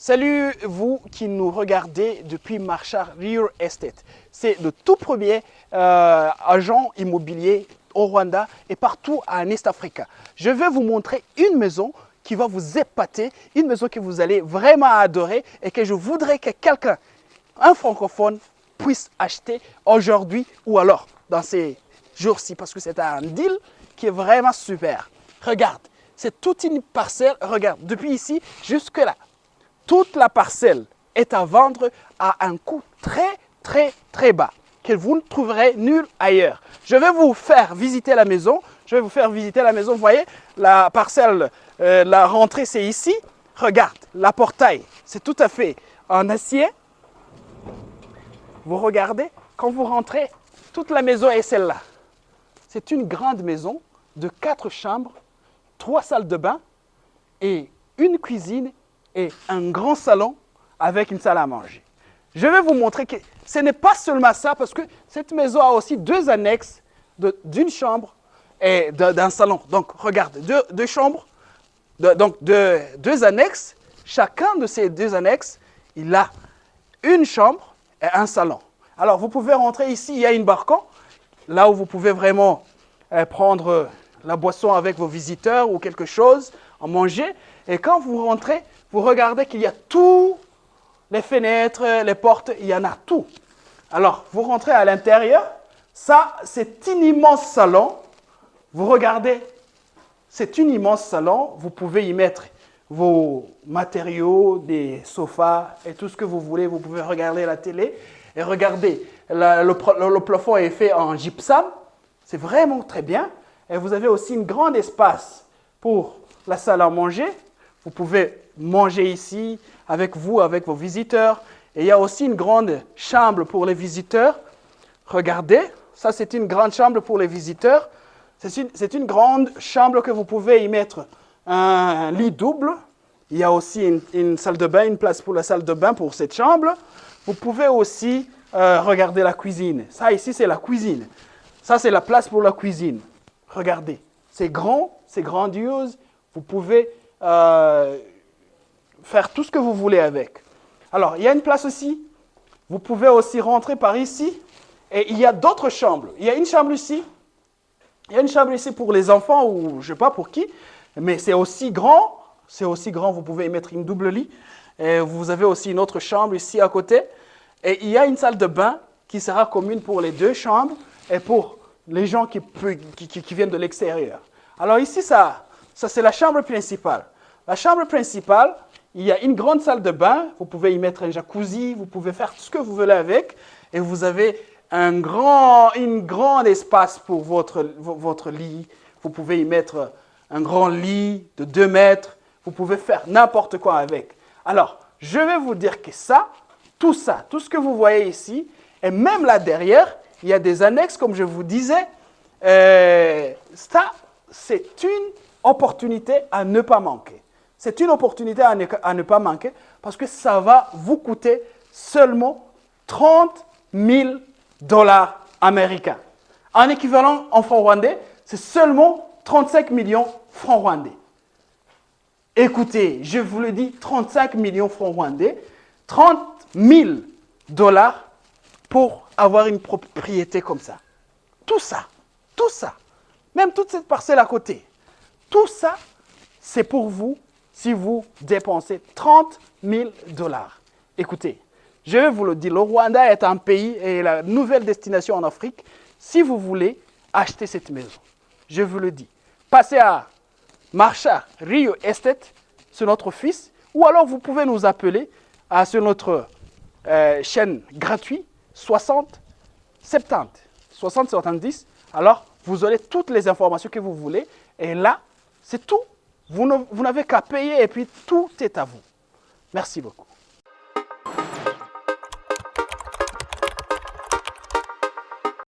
Salut vous qui nous regardez depuis Marshall Real Estate. C'est le tout premier agent immobilier au Rwanda et partout en East Africa. Je vais vous montrer une maison qui va vous épater, une maison que vous allez vraiment adorer et que je voudrais que quelqu'un, un francophone, puisse acheter aujourd'hui ou alors dans ces jours-ci parce que c'est un deal qui est vraiment super. Regarde, c'est toute une parcelle, regarde, depuis ici jusque là. Toute la parcelle est à vendre à un coût très bas que vous ne trouverez nulle ailleurs. Je vais vous faire visiter la maison. Vous voyez, la parcelle, la rentrée, c'est ici. Regarde, la portail, c'est tout à fait en acier. Vous regardez, quand vous rentrez, toute la maison est celle-là. C'est une grande maison de 4 chambres, 3 salles de bain et une cuisine et un grand salon avec une salle à manger. Je vais vous montrer que ce n'est pas seulement ça, parce que cette maison a aussi 2 annexes d'une chambre et d'un salon. Donc, regarde, deux chambres, deux annexes. Chacun de ces 2 annexes, il a une chambre et un salon. Alors, vous pouvez rentrer ici, il y a une balcon, là où vous pouvez vraiment prendre la boisson avec vos visiteurs ou quelque chose, en manger. Et quand vous rentrez, vous regardez qu'il y a tout, les fenêtres, les portes, il y en a tout. Alors, vous rentrez à l'intérieur, ça, c'est un immense salon. Vous regardez, c'est un immense salon. Vous pouvez y mettre vos matériaux, des sofas et tout ce que vous voulez. Vous pouvez regarder la télé et regardez, le plafond est fait en gypsum. C'est vraiment très bien. Et vous avez aussi un grand espace pour la salle à manger. Vous pouvez manger ici avec vous, avec vos visiteurs. Et il y a aussi une grande chambre pour les visiteurs. Regardez, ça c'est une grande chambre pour les visiteurs. C'est une grande chambre que vous pouvez y mettre un lit double. Il y a aussi une salle de bain, une place pour la salle de bain pour cette chambre. Vous pouvez aussi regarder la cuisine. Ça ici c'est la cuisine. Ça c'est la place pour la cuisine. Regardez, c'est grand, c'est grandiose. Vous pouvez faire tout ce que vous voulez avec. Alors, il y a une place aussi. Vous pouvez aussi rentrer par ici. Et il y a d'autres chambres. Il y a une chambre ici. Il y a une chambre ici pour les enfants ou je ne sais pas pour qui. Mais c'est aussi grand. C'est aussi grand. Vous pouvez y mettre une double lit. Et vous avez aussi une autre chambre ici à côté. Et il y a une salle de bain qui sera commune pour les 2 chambres et pour les gens qui viennent de l'extérieur. Alors ici, ça c'est la chambre principale. La chambre principale, il y a une grande salle de bain. Vous pouvez y mettre un jacuzzi. Vous pouvez faire tout ce que vous voulez avec. Et vous avez un grand espace pour votre lit. Vous pouvez y mettre un grand lit de 2 mètres. Vous pouvez faire n'importe quoi avec. Alors, je vais vous dire que tout ce que vous voyez ici, et même là derrière, il y a des annexes, comme je vous disais. Ça, c'est une opportunité à ne pas manquer. C'est une opportunité à ne pas manquer parce que ça va vous coûter seulement 30 000 $ américains. En équivalent en francs rwandais, c'est seulement 35 millions francs rwandais. Écoutez, je vous le dis, 35 millions francs rwandais, 30 000 $ pour avoir une propriété comme ça. Tout ça, même toute cette parcelle à côté, tout ça, c'est pour vous si vous dépensez 30 000 $. Écoutez, je vais vous le dire, le Rwanda est un pays et la nouvelle destination en Afrique. Si vous voulez acheter cette maison, je vous le dis, passez à Marshall Real Estate, c'est notre office, ou alors vous pouvez nous appeler sur notre chaîne gratuite 60 70. Alors, vous aurez toutes les informations que vous voulez. Et là, c'est tout. Vous n'avez qu'à payer et puis tout est à vous. Merci beaucoup.